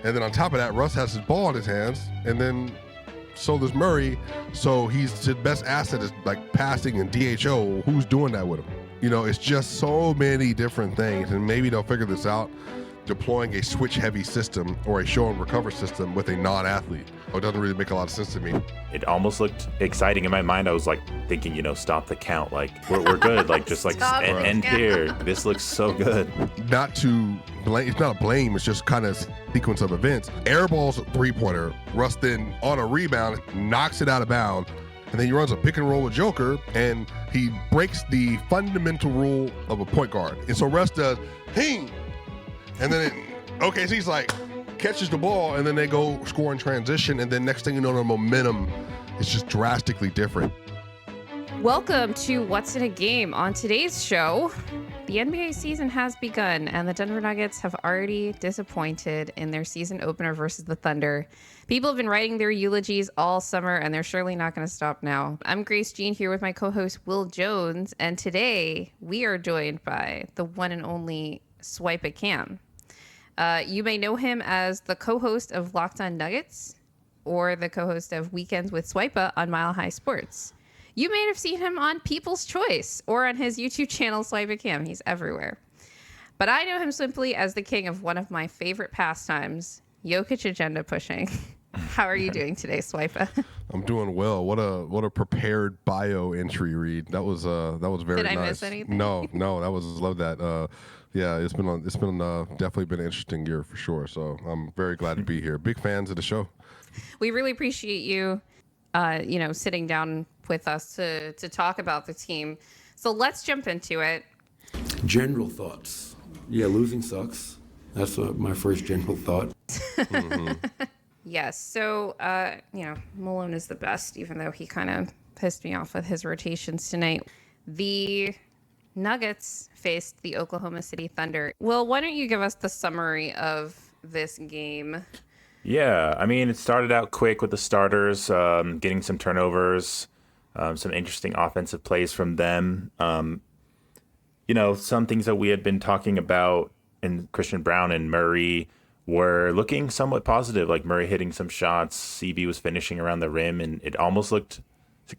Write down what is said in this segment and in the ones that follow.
And then on top of that, Russ has his ball in his hands, and then so does Murray. So his best asset is like passing and DHO. Who's doing that with him? You know, it's just so many different things, and maybe they'll figure this out deploying a switch-heavy system or a show and recover system with a non-athlete. It doesn't really make a lot of sense to me. It almost looked exciting in my mind. I was like thinking, stop the count. Like we're good. Like just like end here. This looks so good. Not to blame. It's not a blame. It's just kind of sequence of events. Airball's a three-pointer. Russ then on a rebound knocks it out of bounds. And then he runs a pick and roll with Joker, and he breaks the fundamental rule of a point guard. And so Russ does, ping, and then OKC's like, catches the ball, and then they go score in transition, and then next thing you know, the momentum is just drastically different. Welcome to What's in a Game. On today's show, the NBA season has begun, and the Denver Nuggets have already disappointed in their season opener versus the Thunder. People have been writing their eulogies all summer, and they're surely not going to stop now. I'm Grace Jean here with my co-host Will Jones, and today we are joined by the one and only SwipaCam. You may know him as the co-host of Locked On Nuggets or the co-host of Weekends with Swipa on Mile High Sports. You may have seen him on People's Choice or on his YouTube channel, SwipaCam. He's everywhere. But I know him simply as the king of one of my favorite pastimes, Jokić agenda pushing. How are you doing today, Swipa? I'm doing well. What a prepared bio entry read. That was very nice. Did I miss anything? No, love that. Yeah, it's been definitely been an interesting year for sure. So I'm very glad to be here. Big fans of the show. We really appreciate you, sitting down with us to talk about the team. So let's jump into it. General thoughts. Yeah, losing sucks. That's my first general thought. Mm-hmm. Yes. So, Malone is the best, even though he kind of pissed me off with his rotations tonight. The Nuggets faced the Oklahoma City Thunder. Will, why don't you give us the summary of this game? Yeah, I mean, it started out quick with the starters, getting some turnovers, some interesting offensive plays from them. Some things that we had been talking about in Christian Brown and Murray were looking somewhat positive, like Murray hitting some shots, CB was finishing around the rim, and it almost looked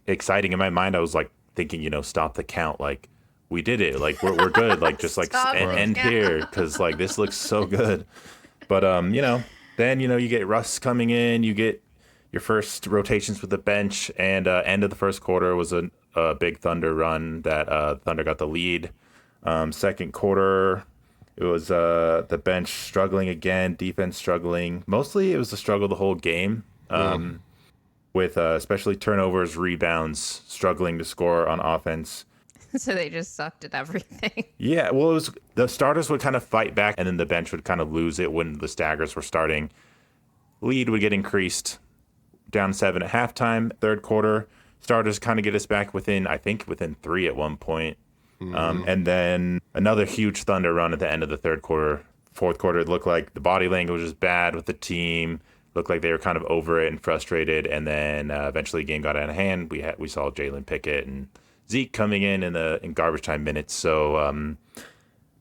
exciting. In my mind, I was like thinking, stop the count. Like, we did it. Like, we're good. Like, just like end here, because like this looks so good. But, then, you get Russ coming in, you get your first rotations with the bench, and end of the first quarter was a big Thunder run that Thunder got the lead. Second quarter, it was the bench struggling again, defense struggling. Mostly it was a struggle the whole game, with especially turnovers, rebounds, struggling to score on offense. So they just sucked at everything. Yeah, well, it was the starters would kind of fight back, and then the bench would kind of lose it when the staggers were starting. Lead would get increased, down 7 at halftime. Third quarter, starters kind of get us back within 3 at one point. Mm-hmm. And then another huge Thunder run at the end of the third quarter. Fourth quarter, it looked like the body language was bad with the team. Looked like they were kind of over it and frustrated. And then eventually the game got out of hand. We saw Jalen Pickett and Zeke coming in garbage time minutes. So,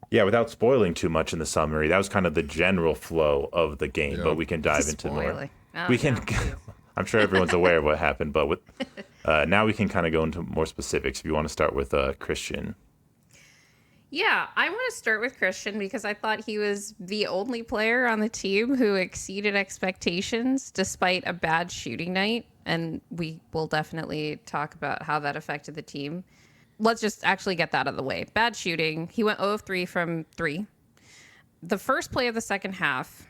without spoiling too much in the summary, that was kind of the general flow of the game. Yep. But we can dive into more. I'm sure everyone's aware of what happened, but now we can kind of go into more specifics if you want to start with Christian. Yeah, I want to start with Christian because I thought he was the only player on the team who exceeded expectations despite a bad shooting night. And we will definitely talk about how that affected the team. Let's just actually get that out of the way. Bad shooting. He went 0 of 3 from 3. The first play of the second half,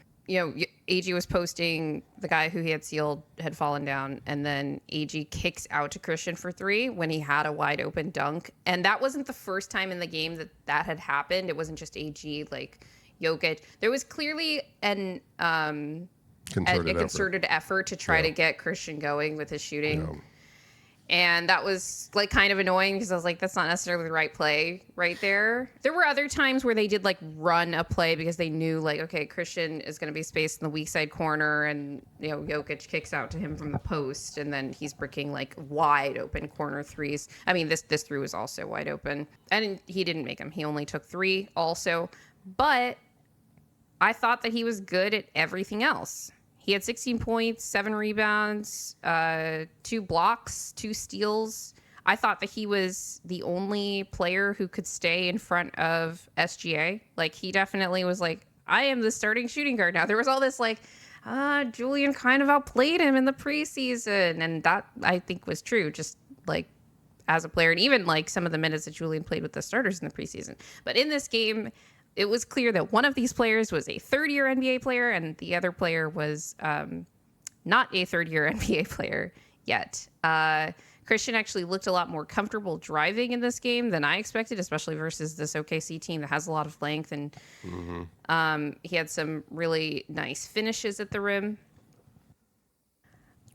AG was posting the guy who he had sealed had fallen down, and then AG kicks out to Christian for 3 when he had a wide open dunk. And that wasn't the first time in the game that had happened. It wasn't just AG, like Jokić. There was clearly a concerted effort to try to get Christian going with his shooting. Yeah. And that was like kind of annoying because I was like, that's not necessarily the right play right there. There were other times where they did like run a play because they knew like, okay, Christian is going to be spaced in the weak side corner, and Jokić kicks out to him from the post, and then he's bricking like wide open corner threes. I mean, this three was also wide open, and he didn't make them. He only took 3 also. But I thought that he was good at everything else. He had 16 points, 7 rebounds, 2 blocks, 2 steals. I thought that he was the only player who could stay in front of SGA. Like, he definitely was like, I am the starting shooting guard now. There was all this like, Julian kind of outplayed him in the preseason. And that, I think, was true, just like as a player. And even like some of the minutes that Julian played with the starters in the preseason. But in this game, it was clear that one of these players was a third-year NBA player and the other player was not a third-year NBA player yet. Christian actually looked a lot more comfortable driving in this game than I expected, especially versus this OKC team that has a lot of length. And he had some really nice finishes at the rim.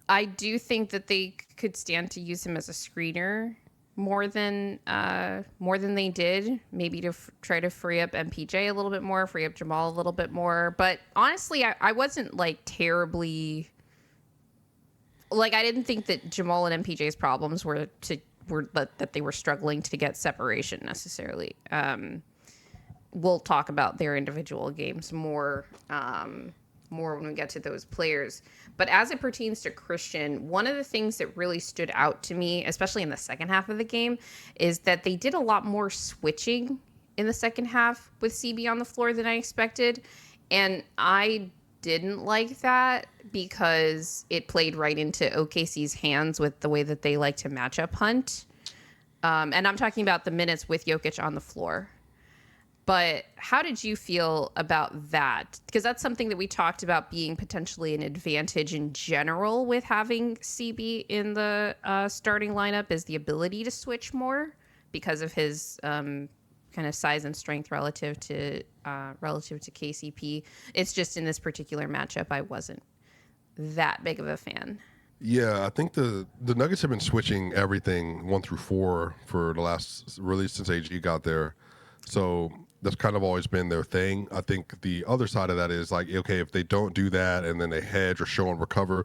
I do think that they could stand to use him as a screener more than they did. Maybe to try to free up MPJ a little bit more, free up Jamal a little bit more. But honestly, I wasn't like terribly. Like, I didn't think that Jamal and MPJ's problems were that they were struggling to get separation necessarily. We'll talk about their individual games more when we get to those players. But as it pertains to Christian, one of the things that really stood out to me, especially in the second half of the game, is that they did a lot more switching in the second half with CB on the floor than I expected. And I didn't like that because it played right into OKC's hands with the way that they like to matchup hunt. And I'm talking about the minutes with Jokić on the floor. But how did you feel about that? Because that's something that we talked about being potentially an advantage in general with having CB in the starting lineup, is the ability to switch more because of his kind of size and strength relative to KCP. It's just in this particular matchup, I wasn't that big of a fan. Yeah, I think the Nuggets have been switching everything 1 through 4 for the last, really since AG got there. So that's kind of always been their thing. I think the other side of that is like, okay, if they don't do that and then they hedge or show and recover,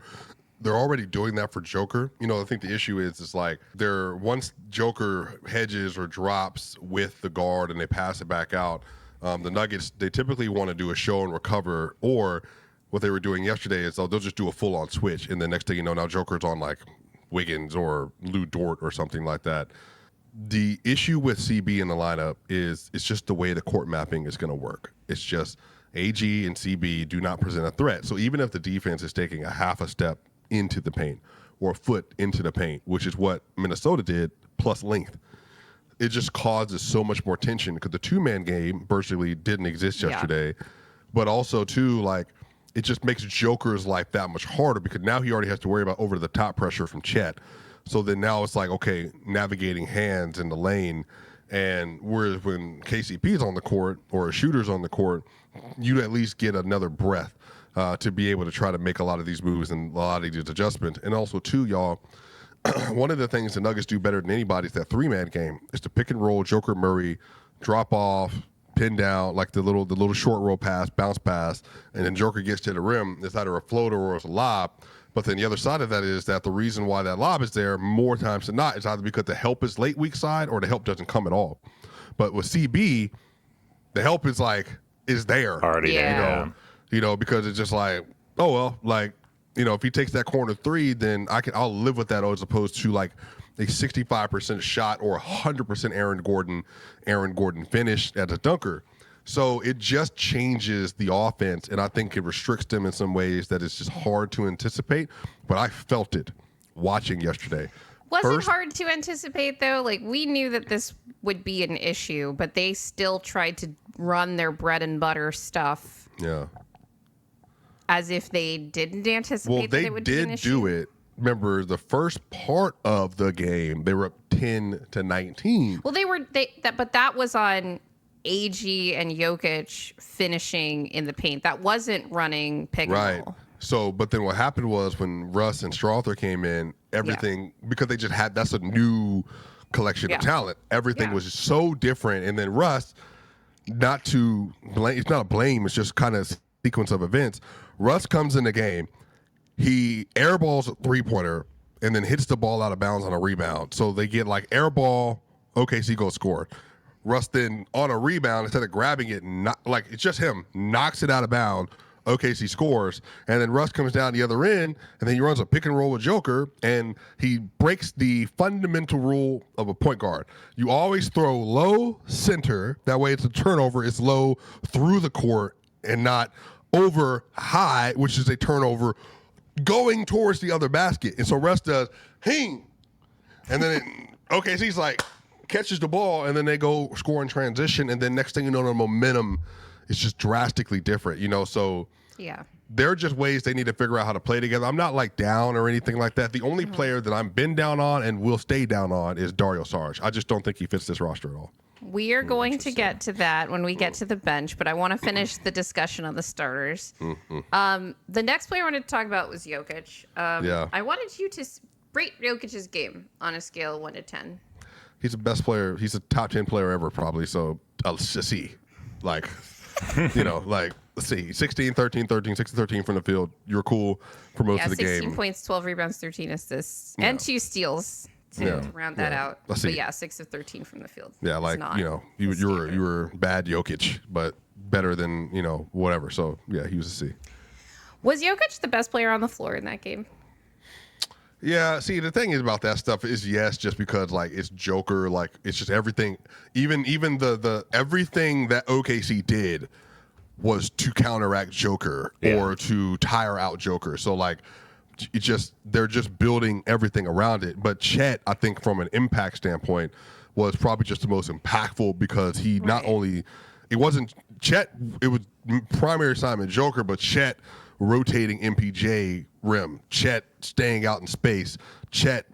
they're already doing that for Joker. You know, I think the issue is like once Joker hedges or drops with the guard and they pass it back out, the Nuggets, they typically want to do a show and recover, or what they were doing yesterday is they'll just do a full-on switch, and the next thing you know, now Joker's on like Wiggins or Lou Dort or something like that. The issue with CB in the lineup is it's just the way the court mapping is going to work. It's just AG and CB do not present a threat. So even if the defense is taking a half a step into the paint or a foot into the paint, which is what Minnesota did, plus length, it just causes so much more tension because the two-man game virtually didn't exist yesterday. But also, too, like, it just makes Joker's life that much harder because now he already has to worry about over-the-top pressure from Chet. So then now it's like, okay, navigating hands in the lane. And whereas when KCP's on the court or a shooter's on the court, you at least get another breath to be able to try to make a lot of these moves and a lot of these adjustments. And also, too, y'all, one of the things the Nuggets do better than anybody is that three-man game. It's the pick and roll, Joker Murray, drop off, pin down, like the little short roll pass, bounce pass, and then Joker gets to the rim. It's either a floater or it's a lob. But then the other side of that is that the reason why that lob is there more times than not is either because the help is late weak side or the help doesn't come at all. But with CB, the help is there already there. You know, because it's just like, oh well, like, you know, if he takes that corner three, then I'll live with that as opposed to like a 65% shot or 100% Aaron Gordon finish as a dunker. So it just changes the offense, and I think it restricts them in some ways that it's just hard to anticipate. But I felt it watching yesterday. Was it hard to anticipate, though? Like, we knew that this would be an issue, but they still tried to run their bread and butter stuff. Yeah. As if they didn't anticipate that it would be an issue. Well, they did do it. Remember, the first part of the game, they were up 10-19. Well, but that was on AG and Jokić finishing in the paint. That wasn't running pick and roll. Right. So, but then what happened was when Russ and Strother came in, everything, because they just that's a new collection of talent. Everything was so different. And then Russ, not to blame, it's not a blame, it's just kind of sequence of events. Russ comes in the game. He airballs a three-pointer and then hits the ball out of bounds on a rebound. So they get like airball, OKC goes score. Russ then on a rebound, instead of grabbing it, it's just him, knocks it out of bounds. OKC scores, and then Russ comes down the other end, and then he runs a pick and roll with Joker, and he breaks the fundamental rule of a point guard. You always throw low center. That way it's a turnover. It's low through the court and not over high, which is a turnover going towards the other basket. And so Russ does, hing, and then OKC's like, catches the ball, and then they go score in transition, and then next thing you know, the momentum is just drastically different, so yeah, there are just ways they need to figure out how to play together. I'm not like down or anything like that. The only player that I'm been down on and will stay down on is Dario Saric. I just don't think he fits this roster at all. We are going to get to that when we get to the bench, but I want to finish the discussion on the starters. The next player I wanted to talk about was Jokić. I wanted you to rate Jokic's game on a scale of 1 to 10. He's the best player. He's a top 10 player ever, probably. So a C. Let's see, 16, 13, 13, 16, 13 from the field. You're cool for most of the 16 game. points, 12 rebounds, 13 assists, and 2 steals to round that out. Let's see. But 6 of 13 from the field. Yeah, you were bad Jokić, but better than, whatever. So, yeah, he was a C. Was Jokić the best player on the floor in that game? Yeah, see, the thing is about that stuff is yes, just because it's Joker, it's just everything. Even the everything that OKC did was to counteract Joker or to tire out Joker. So they're just building everything around it. But Chet, I think from an impact standpoint, was probably just the most impactful because he not only it wasn't Chet, it was primary assignment Joker, but Chet rotating MPJ rim, Chet staying out in space, Chet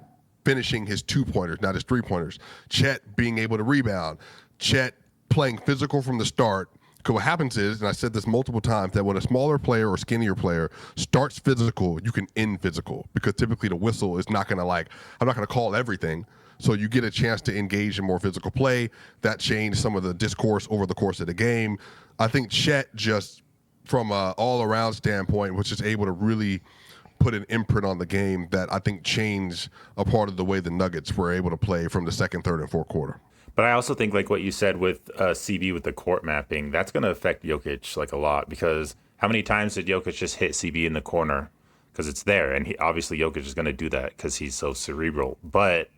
finishing his 2-pointers, not his 3-pointers, Chet being able to rebound, Chet playing physical from the start. Because what happens is, and I said this multiple times, that when a smaller player or skinnier player starts physical, you can end physical. Because typically the whistle is not going to I'm not going to call everything. So you get a chance to engage in more physical play. That changed some of the discourse over the course of the game. I think Chet just, from an all-around standpoint, was just able to really put an imprint on the game that I think changed a part of the way the Nuggets were able to play from the second, third, and fourth quarter. But I also think what you said with CB with the court mapping, that's going to affect Jokić a lot, because how many times did Jokić just hit CB in the corner? Because it's there, and obviously Jokić is going to do that because he's so cerebral. But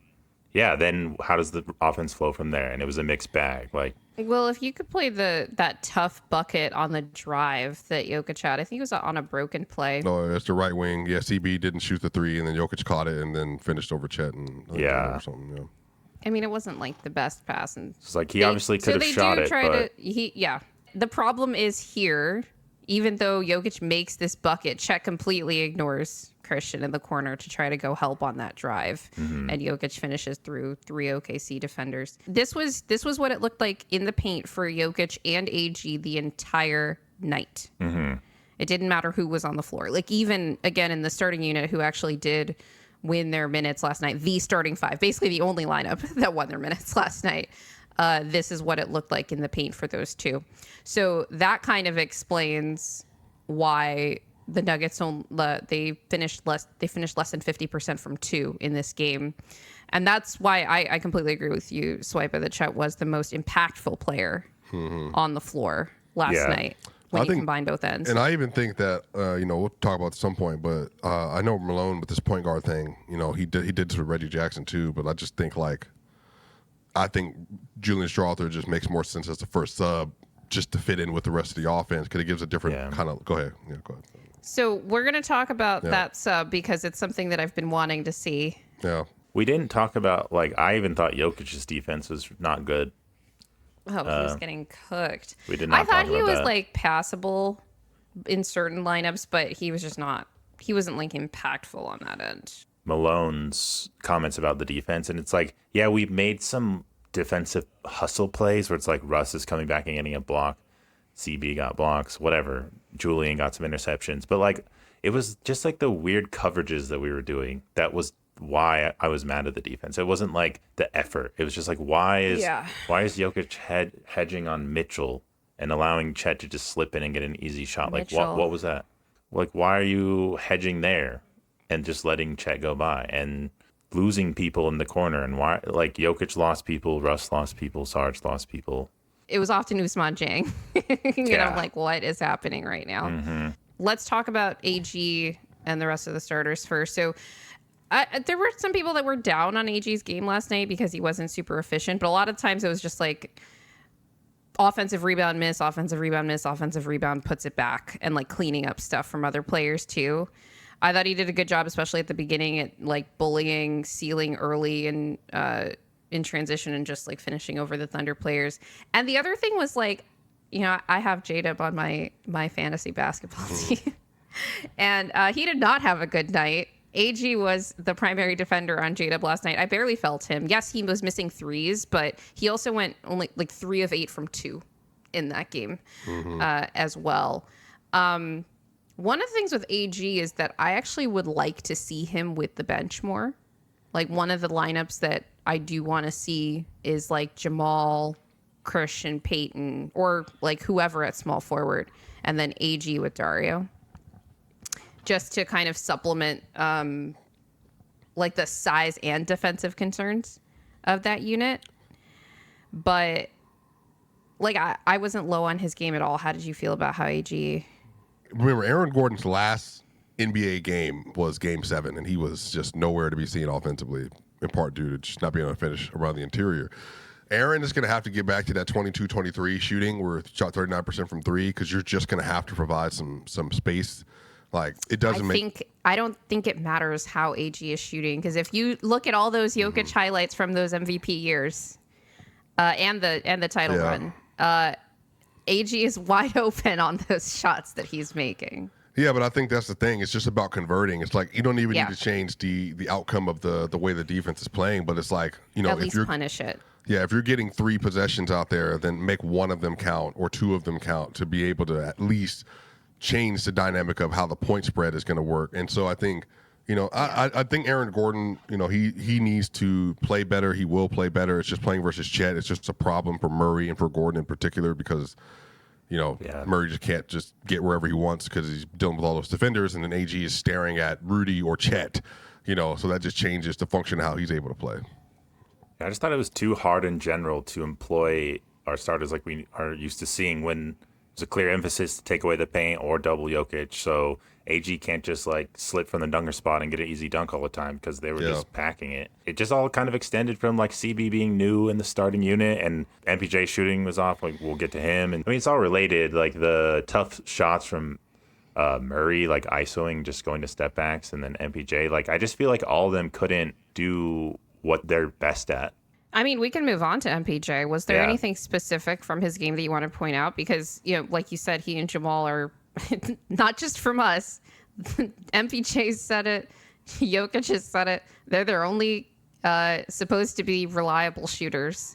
yeah, then how does the offense flow from there? And it was a mixed bag. Well, if you could play that tough bucket on the drive that Jokić had, I think it was on a broken play. No, that's the right wing. Yeah, CB didn't shoot the 3, and then Jokić caught it and then finished over Chet or something. Yeah. I mean, it wasn't the best pass, and it's he obviously could have shot it. The problem is here, even though Jokić makes this bucket, Chet completely ignores Christian in the corner to try to go help on that drive, and Jokić finishes through 3 OKC defenders. This was what it looked like in the paint for Jokić and AG the entire night. It didn't matter who was on the floor. Even again in the starting unit, who actually did win their minutes last night, the starting 5, basically the only lineup that won their minutes last night. This is what it looked like in the paint for those two. So that kind of explains why the Nuggets they finished less than 50% from 2 in this game. And that's why I completely agree with you, Swipa, that Chet was the most impactful player on the floor last night when you combine both ends. And I even think that, we'll talk about it at some point, but I know Malone with this point guard thing, he did this with Reggie Jackson too, but I just think I think Julian Strawther just makes more sense as the first sub just to fit in with the rest of the offense because it gives a different kind of. Go ahead. Yeah, go ahead. So we're going to talk about that sub because it's something that I've been wanting to see. Yeah. We didn't talk about, I even thought Jokic's defense was not good. Oh, he was getting cooked. We did not I thought talk he about was that. Passable in certain lineups, but he was just not. He wasn't impactful on that end. Malone's comments about the defense, and it's we made some defensive hustle plays where it's Russ is coming back and getting a block, CB got blocks, whatever, Julian got some interceptions, but it was just the weird coverages that we were doing. That was why I was mad at the defense. It wasn't the effort. It was just why is Jokić hedging on Mitchell and allowing Chet to just slip in and get an easy shot? What was that? Why are you hedging there and just letting Chet go by? And losing people in the corner, and why, like, Jokić lost people, Russ lost people, Sarge lost people. It was often Usman Jang. Yeah. I'm like, what is happening right now? Let's talk about AG and the rest of the starters first. So there were some people that were down on AG's game last night because he wasn't super efficient, but a lot of times it was just like offensive rebound miss, offensive rebound miss, offensive rebound puts it back, and like cleaning up stuff from other players too. I thought he did a good job, especially at the beginning, at like bullying, sealing early and in transition, and just like finishing over the Thunder players. And the other thing was like, you know, I have J-Dub on my fantasy basketball team, and he did not have a good night. AG was the primary defender on J-Dub last night. I barely felt him. Yes, he was missing threes, but he also went only like 3 of 8 from 2 in that game as well. One of the things with AG is that I actually would like to see him with the bench more. Like, one of the lineups that I do want to see is like Jamal, Christian, Peyton, or like whoever at small forward, and then AG with Dario, just to kind of supplement like the size and defensive concerns of that unit. But like, I wasn't low on his game at all. How did you feel about how AG... Remember, Aaron Gordon's last NBA game was Game 7, and he was just nowhere to be seen offensively, in part due to just not being able to finish around the interior. Aaron is going to have to get back to that 22-23 shooting where he shot 39% from 3, because you're just going to have to provide some space. Like, it doesn't I don't think it matters how AG is shooting, because if you look at all those Jokić highlights from those MVP years and the title run, AG is wide open on those shots that he's making. Yeah, but I think that's the thing. It's just about converting. It's like, you don't even need to change the outcome of the way the defense is playing, but it's like, you know, at least punish it. Yeah, if you're getting 3 possessions out there, then make 1 of them count or 2 of them count to be able to at least change the dynamic of how the point spread is going to work. And so I think, you know, I think Aaron Gordon, you know, he needs to play better. He will play better. It's just playing versus Chet. It's just a problem for Murray and for Gordon in particular, because, you know, Murray just can't just get wherever he wants because he's dealing with all those defenders, and then AG is staring at Rudy or Chet, you know, so that just changes the function of how he's able to play. I just thought it was too hard in general to employ our starters like we are used to seeing, when there's a clear emphasis to take away the paint or double Jokić. So AG can't just like slip from the dunker spot and get an easy dunk all the time, because they were just packing it. It just all kind of extended from like CB being new in the starting unit, and MPJ shooting was off. Like, we'll get to him. And I mean, it's all related. Like, the tough shots from Murray, like isoing, just going to step backs, and then MPJ. Like, I just feel like all of them couldn't do what they're best at. I mean, we can move on to MPJ. Was there anything specific from his game that you want to point out? Because, you know, like you said, he and Jamal are not just from us. MPJ said it. Jokić has said it. They're their only supposed to be reliable shooters.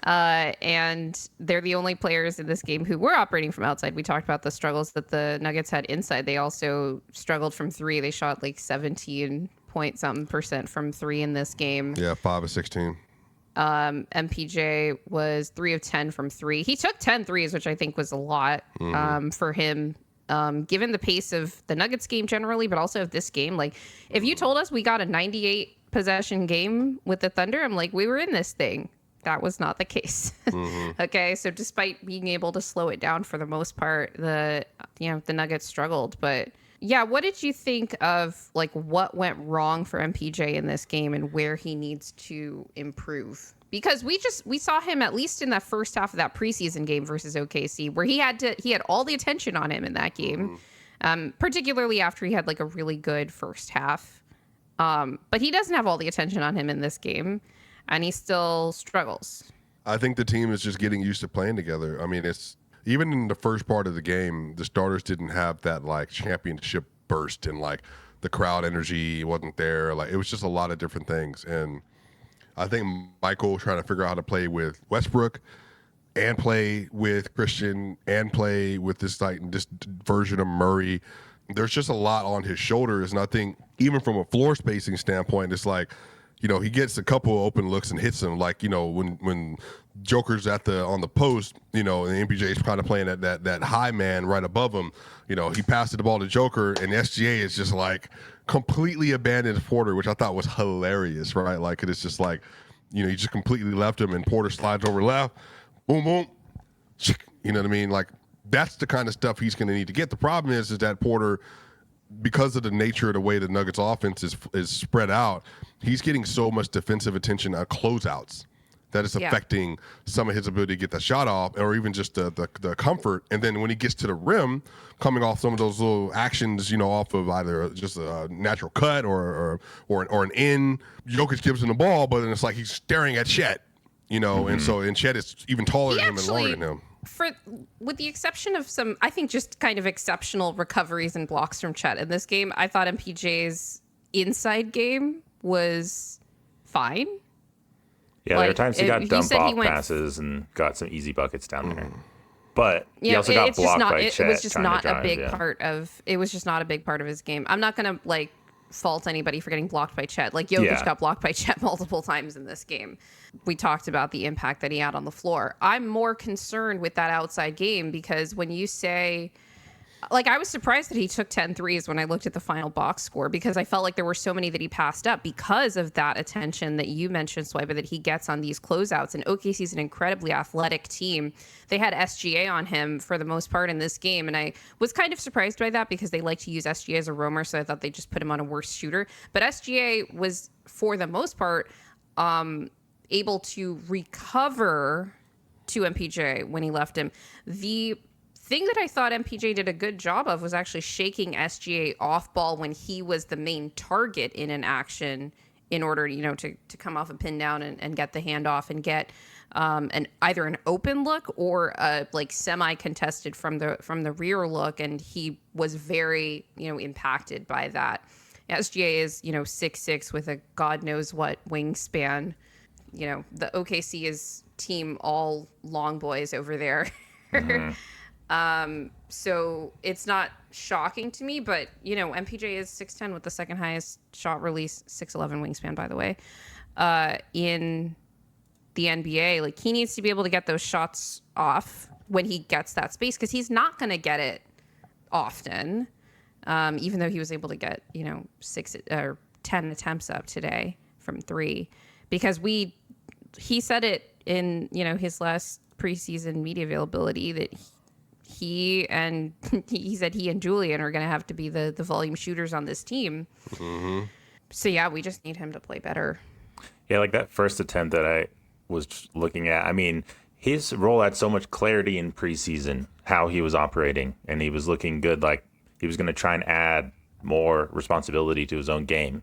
And they're the only players in this game who were operating from outside. We talked about the struggles that the Nuggets had inside. They also struggled from 3. They shot like 17-point-something% from 3 in this game. Yeah, 5 of 16. MPJ was 3 of 10 from 3. He took 10 threes, which I think was a lot for him, given the pace of the Nuggets game generally, but also of this game. Like, if you told us we got a 98 possession game with the Thunder, I'm like, we were in this thing. That was not the case. Okay, so despite being able to slow it down for the most part, the Nuggets struggled. But yeah, what did you think of like what went wrong for MPJ in this game and where he needs to improve? Because we saw him, at least in that first half of that preseason game versus OKC, where he had all the attention on him in that game, particularly after he had like a really good first half. But he doesn't have all the attention on him in this game, and he still struggles. I think the team is just getting used to playing together. I mean, it's even in the first part of the game, the starters didn't have that like championship burst, and like the crowd energy wasn't there. Like, it was just a lot of different things. And I think Michael trying to figure out how to play with Westbrook and play with Christian and play with this version of Murray. There's just a lot on his shoulders. And I think even from a floor spacing standpoint, it's like, he gets a couple of open looks and hits them. Like, when Joker's on the post, and MPJ's kind of playing that high man right above him. He passes the ball to Joker, and SGA is just like completely abandoned Porter, which I thought was hilarious, right? Like, it's just like, he just completely left him, and Porter slides over left, boom, boom, you know what I mean? Like, that's the kind of stuff he's going to need to get. The problem is that Porter, because of the nature of the way the Nuggets offense is spread out, he's getting so much defensive attention on closeouts that it's affecting some of his ability to get the shot off, or even just the comfort. And then when he gets to the rim, coming off some of those little actions, off of either just a natural cut or an in, Jokić gives him the ball, but then it's like he's staring at Chet, and Chet is even taller than him and longer than him. With the exception of some, I think, just kind of exceptional recoveries and blocks from Chet in this game, I thought MPJ's inside game was fine. Yeah, there are times he got dump off passes and got some easy buckets down there. But he also got blocked by Chet. It was just not a big part. It was just not a big part of his game. I'm not gonna fault anybody for getting blocked by Chet. Like, Jokić got blocked by Chet multiple times in this game. We talked about the impact that he had on the floor. I'm more concerned with that outside game, because when you say, I was surprised that he took 10 threes when I looked at the final box score, because I felt like there were so many that he passed up because of that attention that you mentioned, Swipa, that he gets on these closeouts. And OKC is an incredibly athletic team. They had SGA on him for the most part in this game, and I was kind of surprised by that, because they like to use SGA as a roamer, so I thought they just put him on a worse shooter. But SGA was, for the most part, able to recover to MPJ when he left him. The thing that I thought MPJ did a good job of was actually shaking SGA off ball when he was the main target in an action, in order, to come off a pin down and get the handoff and get either an open look or a semi-contested from the rear look, and he was very impacted by that. SGA is 6'6" with a God knows what wingspan. The OKC is team all long boys over there. So it's not shocking to me, but MPJ is 6'10" with the second highest shot release, 6'11" wingspan, by the way, in the NBA. He needs to be able to get those shots off when he gets that space, because he's not going to get it often, even though he was able to get 6 or 10 attempts up today from 3, because he said it in his last preseason media availability that he said he and Julian are going to have to be the volume shooters on this team. Mm-hmm. So yeah, we just need him to play better. Yeah, that first attempt that I was looking at, I mean, his role had so much clarity in preseason, how he was operating, and he was looking good. He was going to try and add more responsibility to his own game.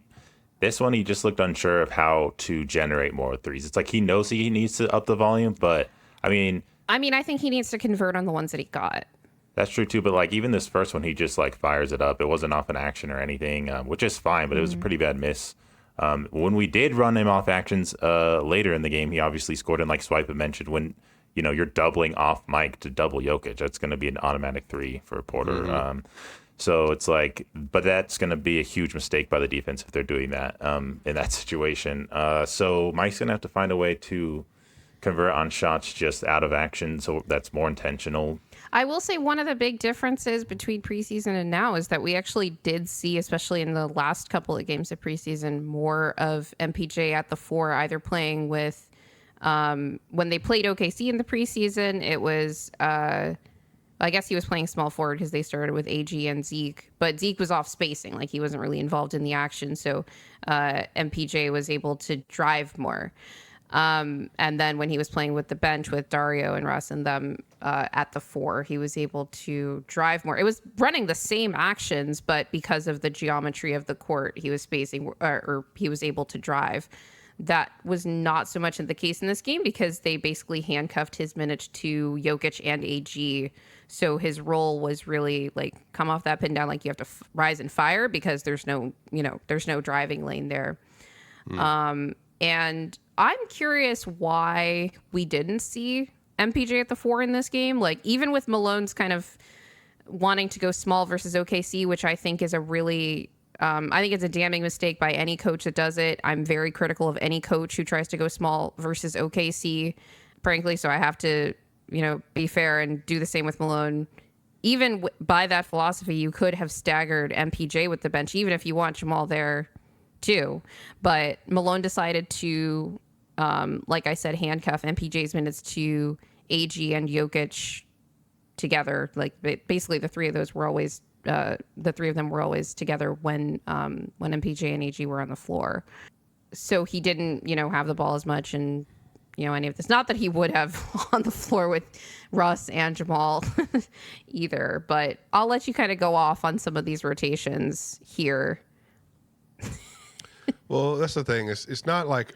This one, he just looked unsure of how to generate more threes. It's he knows he needs to up the volume, but I mean, I think he needs to convert on the ones that he got. That's true too, but even this first one, he just fires it up. It wasn't off an action or anything, which is fine, but it was a pretty bad miss. When we did run him off actions later in the game, he obviously scored, and like Swipa mentioned, when you're doubling off Mike to double Jokić, that's going to be an automatic 3 for Porter. Mm-hmm. So it's but that's going to be a huge mistake by the defense if they're doing that in that situation. So Mike's going to have to find a way to convert on shots just out of action, so that's more intentional. I will say one of the big differences between preseason and now is that we actually did see, especially in the last couple of games of preseason, more of MPJ at the 4, either playing with, when they played OKC in the preseason, it was, I guess he was playing small forward because they started with AG and Zeke, but Zeke was off spacing, he wasn't really involved in the action, so MPJ was able to drive more. And then when he was playing with the bench with Dario and Russ and them at the 4, he was able to drive more. It was running the same actions, but because of the geometry of the court, he was spacing or he was able to drive. That was not so much in the case in this game, because they basically handcuffed his minutes to Jokić and AG. So his role was really come off that pin down, you have to rise and fire, because there's no driving lane there. And I'm curious why we didn't see MPJ at the 4 in this game. Even with Malone's kind of wanting to go small versus OKC, which I think is a really I think it's a damning mistake by any coach that does it. I'm very critical of any coach who tries to go small versus OKC, frankly. So I have to, be fair and do the same with Malone. Even by that philosophy, you could have staggered MPJ with the bench, even if you want Jamal there too. But Malone decided to, like I said, handcuff MPJ's minutes to AG and Jokić together. Like basically the three of them were always together when MPJ and AG were on the floor. So he didn't, have the ball as much and, any of this. Not that he would have on the floor with Russ and Jamal either, but I'll let you kind of go off on some of these rotations here. Well, that's the thing. It's not like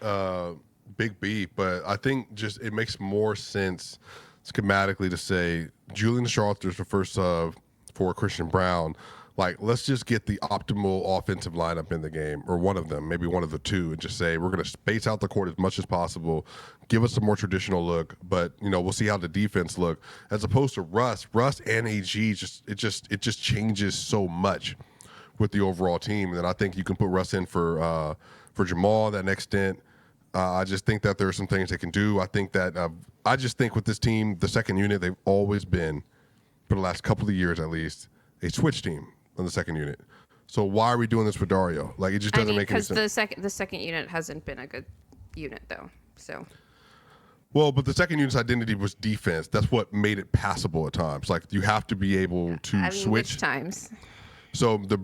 big beef, but I think just it makes more sense schematically to say Julian Charlotte's the first sub for Christian Brown. Like, let's just get the optimal offensive lineup in the game, or one of them, maybe one of the two, and just say we're going to space out the court as much as possible, give us a more traditional look, but we'll see how the defense look, as opposed to Russ and AG. It just changes so much with the overall team. And then I think you can put Russ in for Jamal that next stint. I just think that there are some things they can do. I think that I just think with this team, the second unit, they've always been, for the last couple of years at least, a switch team on the second unit. So why are we doing this with Dario? Like, it just doesn't make any sense. Because the second unit hasn't been a good unit though. So. Well, but the second unit's identity was defense. That's what made it passable at times. Like, you have to be able to switch. Which times? So the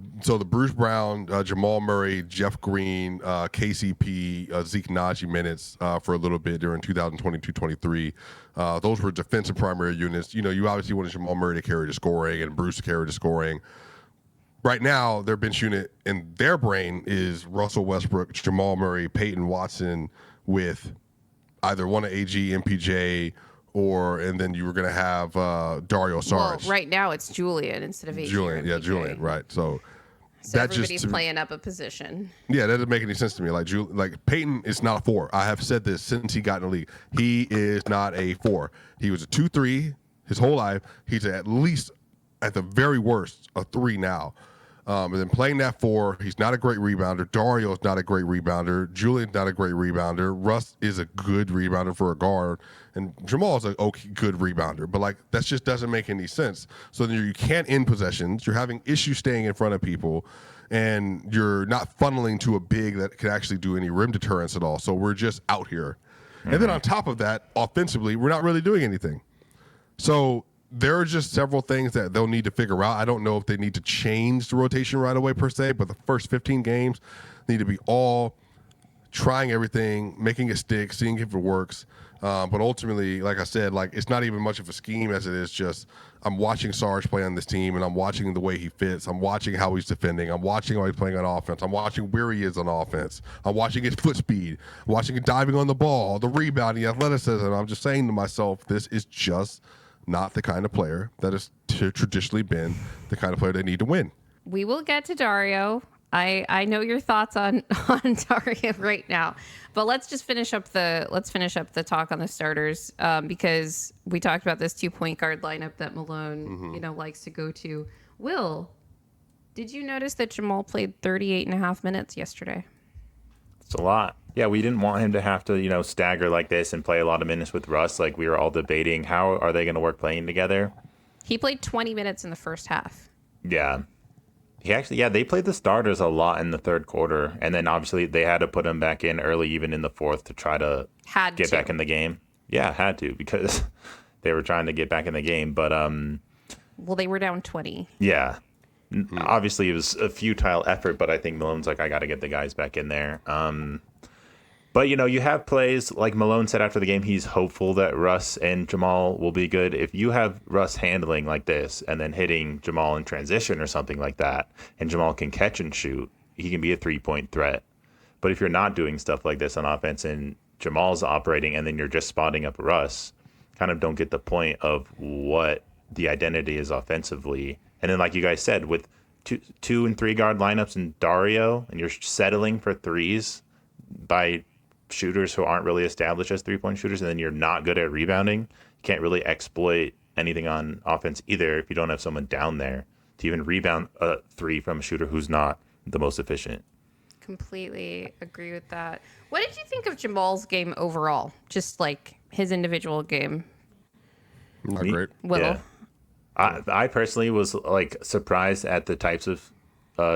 Bruce Brown, Jamal Murray, Jeff Green, KCP, Zeke Naji minutes for a little bit during 2022-23. Those were defensive primary units. You obviously wanted Jamal Murray to carry the scoring and Bruce to carry the scoring. Right now, their bench unit in their brain is Russell Westbrook, Jamal Murray, Peyton Watson, with either one of AG, MPJ, and then you were going to have Dario Saric. Well, right now it's Julian instead of AG. Julian, right. So that everybody's playing up a position. Yeah, that doesn't make any sense to me. Like Peyton is not a 4. I have said this since he got in the league. He is not a 4. He was a 2-3 his whole life. He's at least, at the very worst, a 3 now. And then playing that 4, he's not a great rebounder. Dario's not a great rebounder. Julian's not a great rebounder. Russ is a good rebounder for a guard. And Jamal's a good rebounder. But, that just doesn't make any sense. So then you can't end possessions. You're having issues staying in front of people. And you're not funneling to a big that can actually do any rim deterrence at all. So we're just out here. Mm-hmm. And then on top of that, offensively, we're not really doing anything. So there are just several things that they'll need to figure out. I don't know if they need to change the rotation right away per se, but the first 15 games need to be all trying everything, making it stick, seeing if it works. But ultimately, like I said, it's not even much of a scheme as it is just I'm watching Sarge play on this team, and I'm watching the way he fits. I'm watching how he's defending. I'm watching how he's playing on offense. I'm watching where he is on offense. I'm watching his foot speed. I'm watching him diving on the ball, the rebounding, athleticism. I'm just saying to myself, this is just not the kind of player that has traditionally been the kind of player they need to win. We will get to Dario. I know your thoughts on Dario right now, but let's finish up the talk on the starters because we talked about this 2-point guard lineup that Malone likes to go to. Will, did you notice that Jamal played 38.5 minutes yesterday? It's a lot. Yeah, we didn't want him to have to, stagger like this and play a lot of minutes with Russ. Like, we were all debating, how are they going to work playing together? He played 20 minutes in the first half. Yeah. They played the starters a lot in the third quarter. And then, obviously, they had to put him back in early, even in the fourth, to try to get back in the game. Yeah, had to, because they were trying to get back in the game. But, well, they were down 20. Yeah. Obviously, it was a futile effort, but I think Malone's like, I got to get the guys back in there. But, you have plays, like Malone said after the game, he's hopeful that Russ and Jamal will be good. If you have Russ handling like this and then hitting Jamal in transition or something like that, and Jamal can catch and shoot, he can be a 3-point threat. But if you're not doing stuff like this on offense and Jamal's operating and then you're just spotting up Russ, kind of don't get the point of what the identity is offensively. And then, like you guys said, with two and 3 guard lineups and Dario, and you're settling for threes by shooters who aren't really established as 3-point shooters, and then you're not good at rebounding, you can't really exploit anything on offense either if you don't have someone down there to even rebound a 3 from a shooter who's not the most efficient. Completely agree with that. What did you think of Jamal's game overall? Just like his individual game. Not great. Will. Yeah. I personally was like surprised at the types of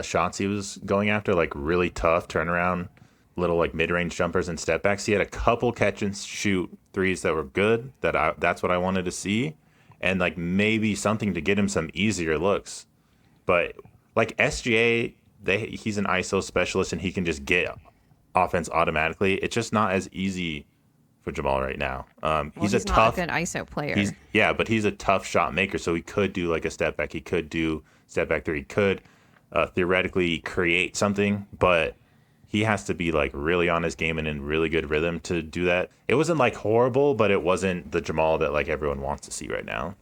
shots he was going after, like really tough turnaround, little like mid-range jumpers and step backs. He had a couple catch and shoot threes that were good. That's what I wanted to see, and like maybe something to get him some easier looks. But like SGA, he's an ISO specialist and he can just get offense automatically. It's just not as easy for Jamal right now. He's a tough, not a good ISO player. But he's a tough shot maker, so he could do like a step back. He could do step back three. He could theoretically create something, but he has to be like really on his game and in really good rhythm to do that. It wasn't like horrible, but it wasn't the Jamal that like everyone wants to see right now.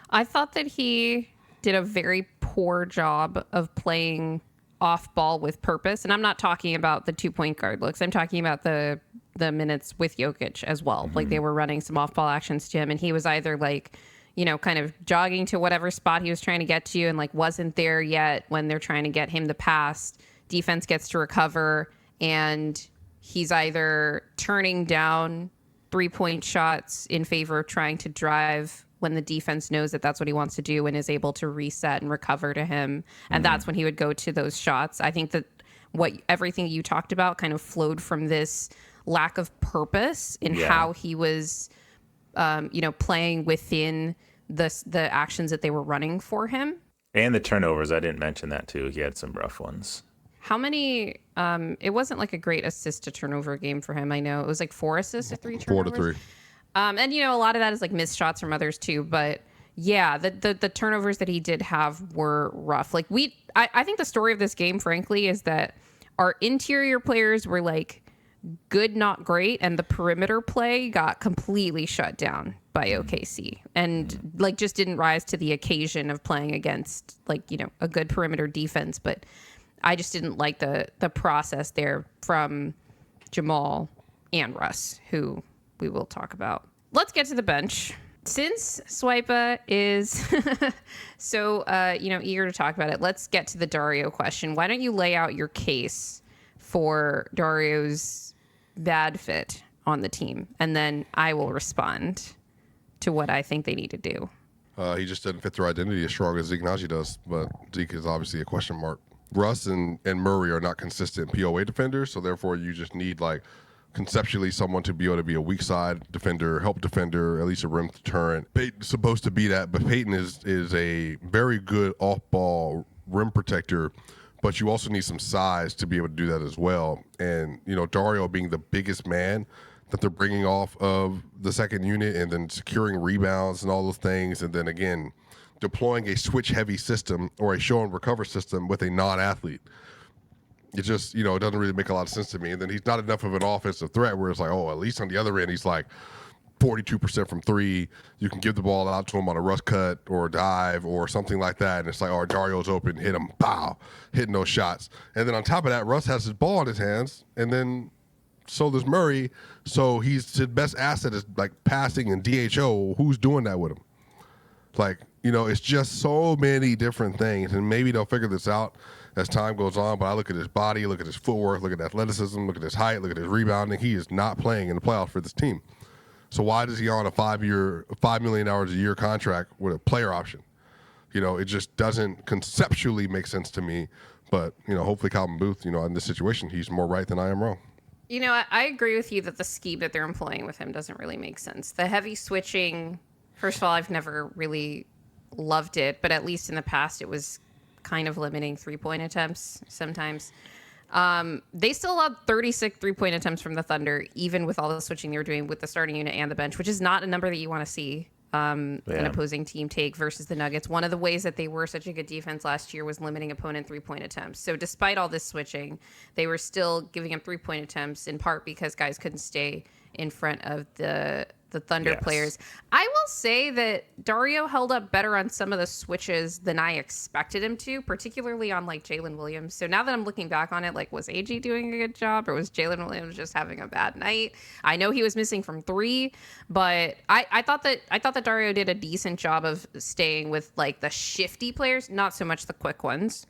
I thought that he did a very poor job of playing off ball with purpose. And I'm not talking about the 2-point guard looks. I'm talking about the minutes with Jokić as well. Mm-hmm. Like they were running some off ball actions to him, and he was either like, you know, kind of jogging to whatever spot he was trying to get to and like wasn't there yet when they're trying to get him the pass. Defense gets to recover, and he's either turning down 3-point shots in favor of trying to drive when the defense knows that that's what he wants to do and is able to reset and recover to him. And that's when he would go to those shots. I think that everything you talked about kind of flowed from this lack of purpose in how he was, playing within the actions that they were running for him. And the turnovers, I didn't mention that too. He had some rough ones. How many, it wasn't like a great assist to turnover game for him. I know it was like 4 assists to 3 turnovers. 4 to 3. And, you know, a lot of that is like missed shots from others too. But yeah, the turnovers that he did have were rough. Like I think the story of this game, frankly, is that our interior players were like good, not great. And the perimeter play got completely shut down by OKC and like just didn't rise to the occasion of playing against like, you know, a good perimeter defense. But I just didn't like the process there from Jamal and Russ, who we will talk about. Let's get to the bench. Since Swipa is so eager to talk about it, let's get to the Dario question. Why don't you lay out your case for Dario's bad fit on the team, and then I will respond to what I think they need to do. He just doesn't fit their identity as strong as Zeke Naji does, but Zeke is obviously a question mark. Russ and Murray are not consistent POA defenders, so therefore you just need like conceptually someone to be able to be a weak side defender, help defender, at least a rim deterrent. Peyton's supposed to be that, but Peyton is a very good off-ball rim protector, but you also need some size to be able to do that as well. And, you know, Dario being the biggest man that they're bringing off of the second unit and then securing rebounds and all those things, and then again, deploying a switch-heavy system or a show and recover system with a non-athlete. It just, you know, it doesn't really make a lot of sense to me. And then he's not enough of an offensive threat where it's like, oh, at least on the other end, he's like 42% from 3. You can give the ball out to him on a rush cut or a dive or something like that. And it's like, oh, Dario's open, hit him, pow, hitting those shots. And then on top of that, Russ has his ball in his hands. And then so does Murray. So his best asset is like passing and DHO. Who's doing that with him? Like, you know, it's just so many different things. And maybe they'll figure this out as time goes on, but I look at his body, look at his footwork, look at athleticism, look at his height, look at his rebounding. He is not playing in the playoffs for this team. So why is he on a $5 million a year contract with a player option? You know, it just doesn't conceptually make sense to me. But, you know, hopefully Calvin Booth, you know, in this situation, he's more right than I am wrong. You know, I agree with you that the scheme that they're employing with him doesn't really make sense. The heavy switching, first of all, I've never really loved it, but at least in the past it was kind of limiting 3-point attempts sometimes. They still allowed 36 3-point attempts from the Thunder, even with all the switching they were doing with the starting unit and the bench, which is not a number that you want to see an opposing team take versus the Nuggets. One of the ways that they were such a good defense last year was limiting opponent 3-point attempts. So despite all this switching, they were still giving up 3-point attempts, in part because guys couldn't stay in front of the Thunder players. I will say that Dario held up better on some of the switches than I expected him to, particularly on like Jalen Williams. So now that I'm looking back on it, like, was AG doing a good job or was Jalen Williams just having a bad night? I know he was missing from 3, but I thought that Dario did a decent job of staying with like the shifty players, not so much the quick ones.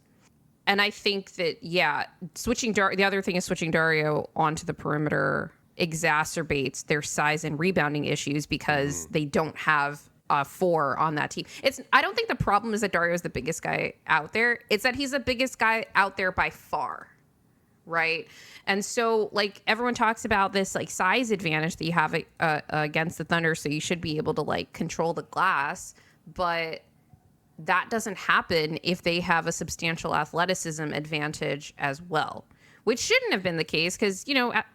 And I think that, the other thing is switching Dario onto the perimeter exacerbates their size and rebounding issues because they don't have a 4 on that team. I don't think the problem is that Dario is the biggest guy out there. It's that he's the biggest guy out there by far. Right. And so, like, everyone talks about this, like, size advantage that you have against the Thunder. So you should be able to, like, control the glass. But that doesn't happen if they have a substantial athleticism advantage as well, which shouldn't have been the case because,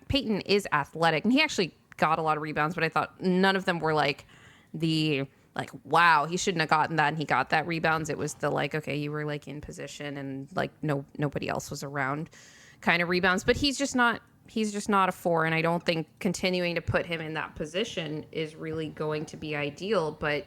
Peyton is athletic and he actually got a lot of rebounds. But I thought none of them were wow, he shouldn't have gotten that and he got that rebounds. It was the okay, you were like in position and like nobody else was around kind of rebounds. But he's just not a 4, and I don't think continuing to put him in that position is really going to be ideal. But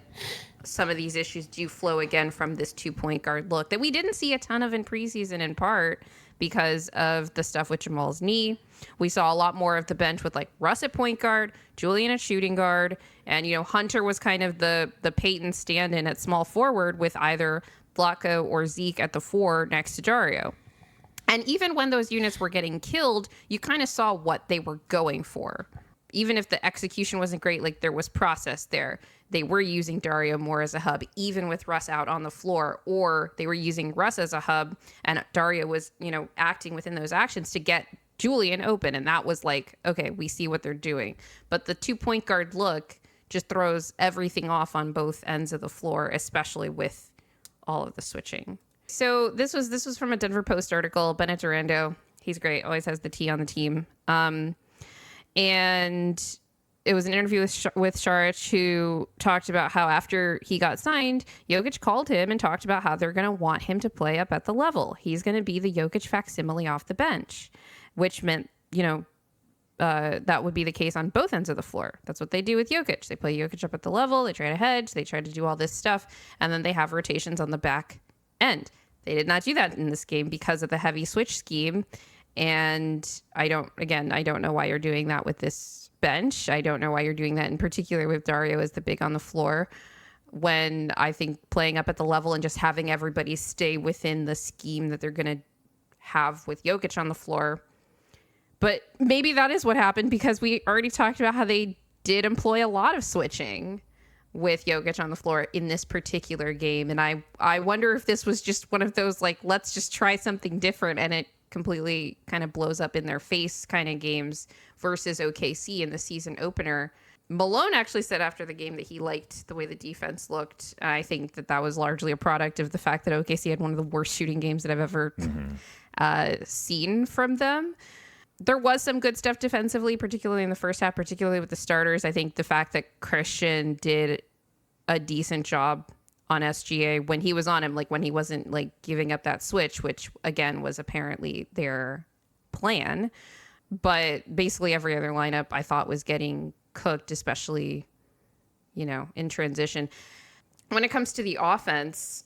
some of these issues do flow again from this 2-point guard look that we didn't see a ton of in preseason, in part because of the stuff with Jamal's knee. We saw a lot more of the bench with Russ at point guard, Julian at shooting guard, and Hunter was kind of the Peyton stand-in at small forward with either Vlatko or Zeke at the 4 next to Dario. And even when those units were getting killed, you kind of saw what they were going for. Even if the execution wasn't great, there was process there. They were using Dario more as a hub, even with Russ out on the floor, or they were using Russ as a hub, and Dario was, acting within those actions to get Julian open. And that was okay, we see what they're doing. But the 2-point guard look just throws everything off on both ends of the floor, especially with all of the switching. So this was from a Denver Post article. Bennett Durando, he's great, always has the T on the team. And it was an interview with Šarić, who talked about how after he got signed, Jokić called him and talked about how they're going to want him to play up at the level. He's going to be the Jokić facsimile off the bench, which meant, that would be the case on both ends of the floor. That's what they do with Jokić. They play Jokić up at the level. They try to hedge. They try to do all this stuff. And then they have rotations on the back end. They did not do that in this game because of the heavy switch scheme. And I don't know why you're doing that with this bench. I don't know why you're doing that in particular with Dario as the big on the floor, when I think playing up at the level and just having everybody stay within the scheme that they're going to have with Jokić on the floor. But maybe that is what happened, because we already talked about how they did employ a lot of switching with Jokić on the floor in this particular game. And I wonder if this was just one of those, let's just try something different, and it completely kind of blows up in their face kind of games versus OKC in the season opener. Malone actually said after the game that he liked the way the defense looked. I think that was largely a product of the fact that OKC had one of the worst shooting games that I've ever seen from them. There was some good stuff defensively, particularly in the first half, particularly with the starters. I think the fact that Christian did a decent job on SGA when he was on him, when he wasn't giving up that switch, which again was apparently their plan. But basically every other lineup I thought was getting cooked, especially, in transition. When it comes to the offense,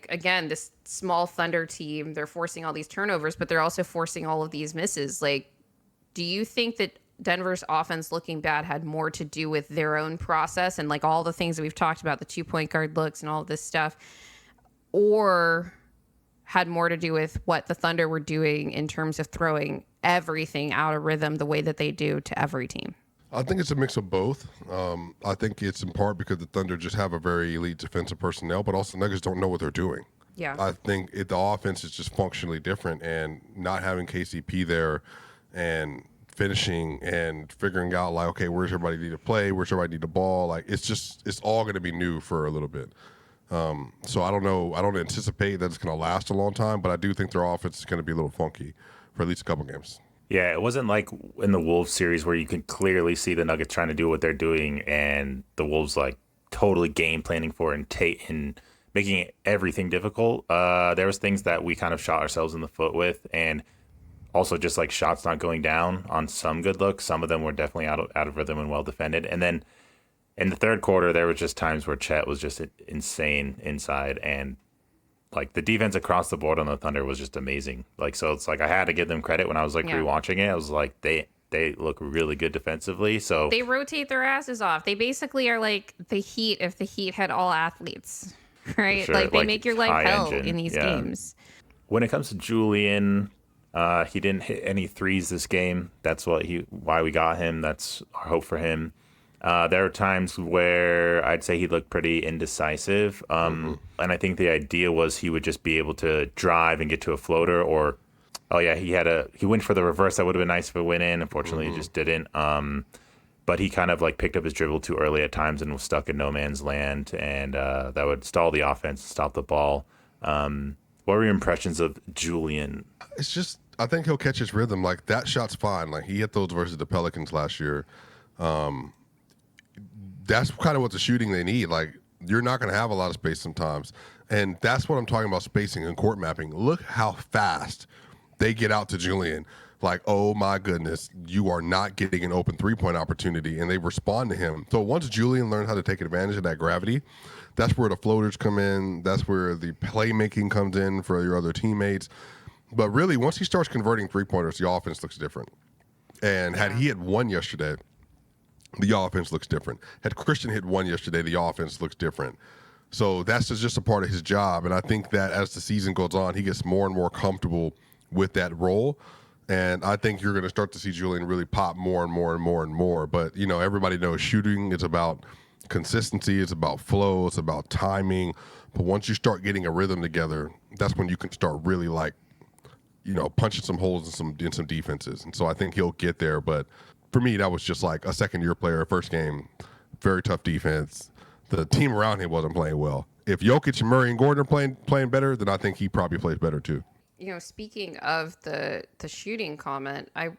again, this small Thunder team, they're forcing all these turnovers, but they're also forcing all of these misses. Do you think that Denver's offense looking bad had more to do with their own process and all the things that we've talked about, the 2-point guard looks and all of this stuff, or had more to do with what the Thunder were doing in terms of throwing everything out of rhythm the way that they do to every team? I think it's a mix of both. I think it's in part because the Thunder just have a very elite defensive personnel, but also the Nuggets don't know what they're doing. Yeah. I think the offense is just functionally different, and not having KCP there and finishing and figuring out okay, where's everybody need to play, where's everybody need the ball, it's all going to be new for a little bit. So I don't know. I don't anticipate that it's going to last a long time, but I do think their offense is going to be a little funky for at least a couple games. Yeah, it wasn't like in the Wolves series where you can clearly see the Nuggets trying to do what they're doing and the Wolves totally game planning for it and making everything difficult. There was things that we kind of shot ourselves in the foot with, and also just shots not going down on some good looks. Some of them were definitely out of rhythm and well defended. And then in the third quarter, there was just times where Chet was just insane inside, and the defense across the board on the Thunder was just amazing. So it's I had to give them credit when I was rewatching it. I was they look really good defensively. So they rotate their asses off. They basically are the Heat if the Heat had all athletes, right? Sure. They make your life hell engine. in these games. When it comes to Julian, he didn't hit any threes this game. That's why we got him. That's our hope for him. There are times where I'd say he looked pretty indecisive. And I think the idea was he would just be able to drive and get to a floater, or, he went for the reverse. That would have been nice if it went in. Unfortunately, he just didn't. But he kind of like picked up his dribble too early at times and was stuck in no man's land. And that would stall the offense, stop the ball. What were your impressions of Julian? It's just, I think he'll catch his rhythm. Like, that shot's fine. Like, he hit those versus the Pelicans last year. That's kind of what the shooting they need. Like, you're not going to have a lot of space sometimes. And that's what I'm talking about, spacing and court mapping. Look how fast they get out to Julian. Like, oh my goodness, you are not getting an open three-point opportunity, and they respond to him. So once Julian learns how to take advantage of that gravity, that's where the floaters come in. That's where the playmaking comes in for your other teammates. But really, once he starts converting three-pointers, the offense looks different. And had he hit one yesterday, the offense looks different. Had Christian hit one yesterday, the offense looks different. So that's just a part of his job. And I think that as the season goes on, he gets more and more comfortable with that role. And I think you're going to start to see Julian really pop more and more and more and more. But, everybody knows shooting is about consistency. It's about flow. It's about timing. But once you start getting a rhythm together, that's when you can start really, punching some holes in some defenses. And so I think he'll get there. But for me, that was just like a second-year player, first game, very tough defense. The team around him wasn't playing well. If Jokić and Murray and Gordon are playing better, then I think he probably plays better too. Speaking of the shooting comment, I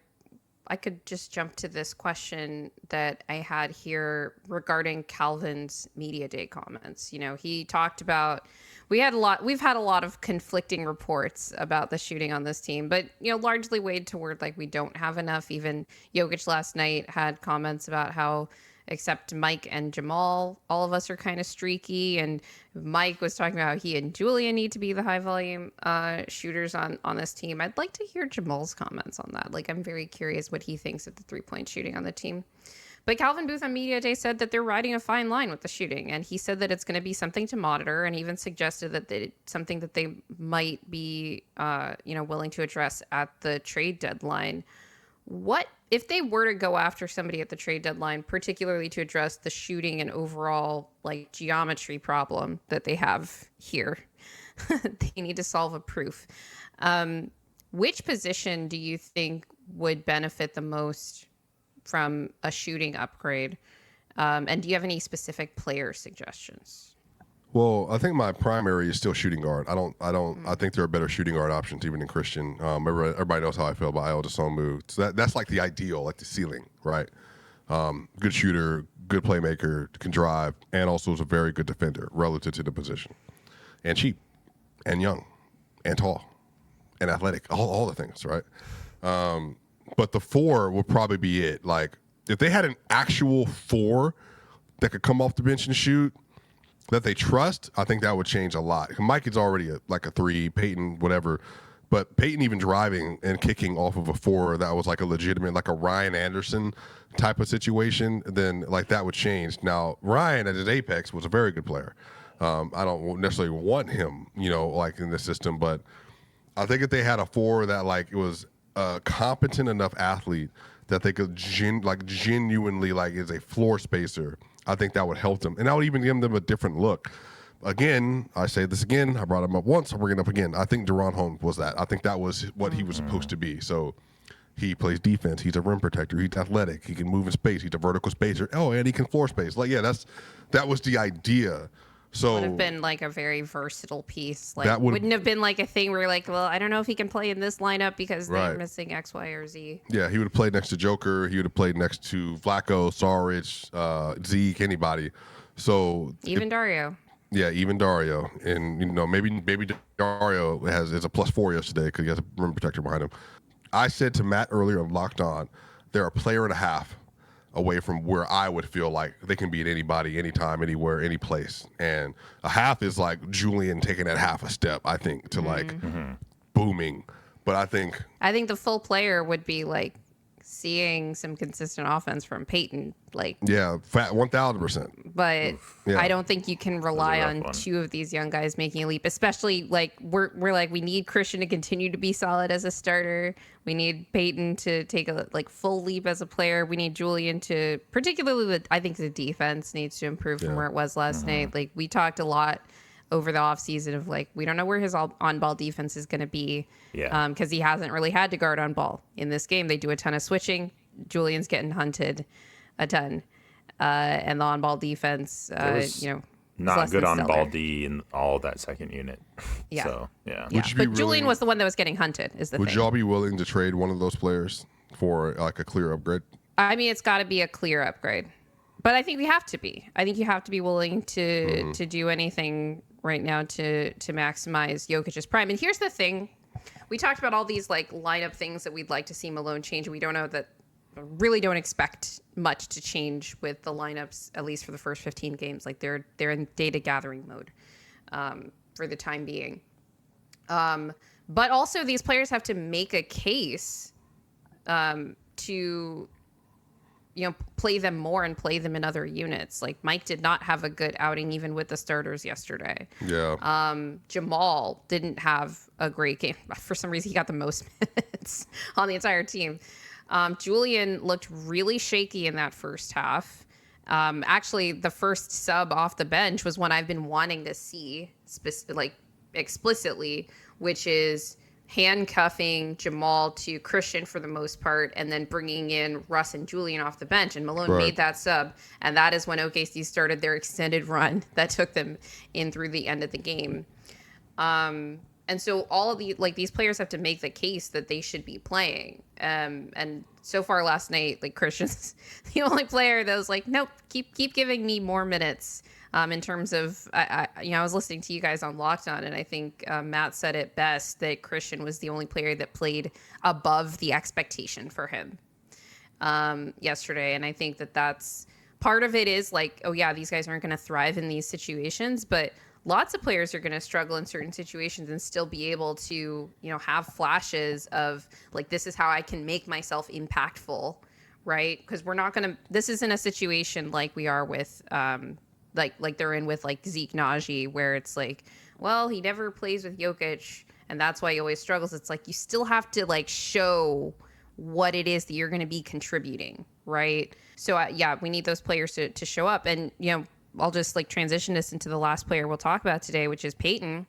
could just jump to this question that I had here regarding Calvin's media day comments. He talked about we've had a lot of conflicting reports about the shooting on this team, but largely weighed toward like we don't have enough. Even Jokić last night had comments about how, except Mike and Jamal, all of us are kind of streaky. And Mike was talking about how he and Julian need to be the high volume shooters on this team. I'd like to hear Jamal's comments on that. Like, I'm very curious what he thinks of the 3-point shooting on the team. But Calvin Booth on Media Day said that they're riding a fine line with the shooting. And he said that it's going to be something to monitor, and even suggested that it's something that they might be, willing to address at the trade deadline. What if they were to go after somebody at the trade deadline, particularly to address the shooting and overall geometry problem that they have here? They need to solve a proof. Which position do you think would benefit the most from a shooting upgrade? And do you have any specific player suggestions? Well, I think my primary is still shooting guard. I think there are better shooting guard options even in Christian. Everybody knows how I feel about Ayo Dosunmu. So that's like the ideal, like the ceiling, right? Good shooter, good playmaker, can drive, and also is a very good defender relative to the position. And cheap, and young, and tall, and athletic, all the things, right? But the 4 would probably be it. Like, if they had an actual 4 that could come off the bench and shoot, that they trust, I think that would change a lot. Mike is already a 3, Peyton, whatever. But Peyton even driving and kicking off of a 4 that was like a legitimate, like a Ryan Anderson type of situation, then that would change. Now, Ryan at his apex was a very good player. I don't necessarily want him, in the system, but I think if they had a 4 that it was a competent enough athlete that they could genuinely is a floor spacer, I think that would help them. And that would even give them a different look. Again, I say this again. I brought him up once. I'll bring it up again. I think Deron Holmes was that. I think that was what he was supposed to be. So he plays defense. He's a rim protector. He's athletic. He can move in space. He's a vertical spacer. Oh, and he can floor space. That was the idea. So would have been a very versatile piece. That wouldn't have been a thing where you're well, I don't know if he can play in this lineup because they're missing X, Y, or Z. Yeah, he would have played next to Joker. He would have played next to Flacco, Saric, Zeke, anybody. So even Dario. Yeah, even Dario. And maybe Dario is a +4 yesterday because he has a rim protector behind him. I said to Matt earlier on Locked On, they're a player and a half away from where I would feel like they can beat anybody, anytime, anywhere, any place. And a half is Julian taking that half a step, I think, to booming. But I think the full player would be seeing some consistent offense from Peyton. Like, Yeah, fat 1,000%. but Yeah. I don't think you can rely rough on one. two of these young guys making a leap, especially like we're like, we need Christian to continue to be solid as a starter. We need Peyton to take a full leap as a player. We need Julian to, particularly I think the defense needs to improve from where it was last night. Like, we talked a lot over the offseason of like, we don't know where his on-ball defense is going to be. Yeah. Because he hasn't really had to guard on ball in this game. They do a ton of switching. Julian's getting hunted a ton. And the on-ball defense, was is Not less good than on stellar. ball D in all of that second unit. Yeah. So, yeah. Yeah, Would you be but Julian willing- was the one that was getting hunted, is the Would thing. y'all be willing to trade one of those players for like a clear upgrade? I mean, it's got to be a clear upgrade. But I think we have to be. I think you have to be willing to do anything right now to maximize Jokic's prime. And here's the thing. We talked about all these like lineup things that we'd like to see Malone change. We don't know that, really don't expect much to change with the lineups, at least for the first 15 games. Like they're in data gathering mode for the time being. But also these players have to make a case to play them more and play them in other units. Like Mike did not have a good outing even with the starters yesterday. Yeah. Jamal didn't have a great game. For some reason, he got the most minutes on the entire team. Julian looked really shaky in that first half. Actually, the first sub off the bench was one I've been wanting to see explicitly, which is handcuffing Jamal to Christian for the most part, and then bringing in Russ and Julian off the bench. And Malone made that sub, and that is when OKC started their extended run that took them in through the end of the game. And so all of these players have to make the case that they should be playing. And so far last night, like Christian's the only player that was like, nope, keep giving me more minutes. In terms of, I was listening to you guys on Locked On, and I think Matt said it best that Christian was the only player that played above the expectation for him yesterday. And I think that's part of it is like, oh yeah, these guys aren't going to thrive in these situations, but lots of players are going to struggle in certain situations and still be able to, have flashes of like, this is how I can make myself impactful, right? Because this isn't a situation like we are with, like they're in with like Zeke Naji, where it's like, well, he never plays with Jokić and that's why he always struggles. It's like, you still have to like show what it is that you're going to be contributing, right? So we need those players to show up. And, I'll just like transition this into the last player we'll talk about today, which is Peyton.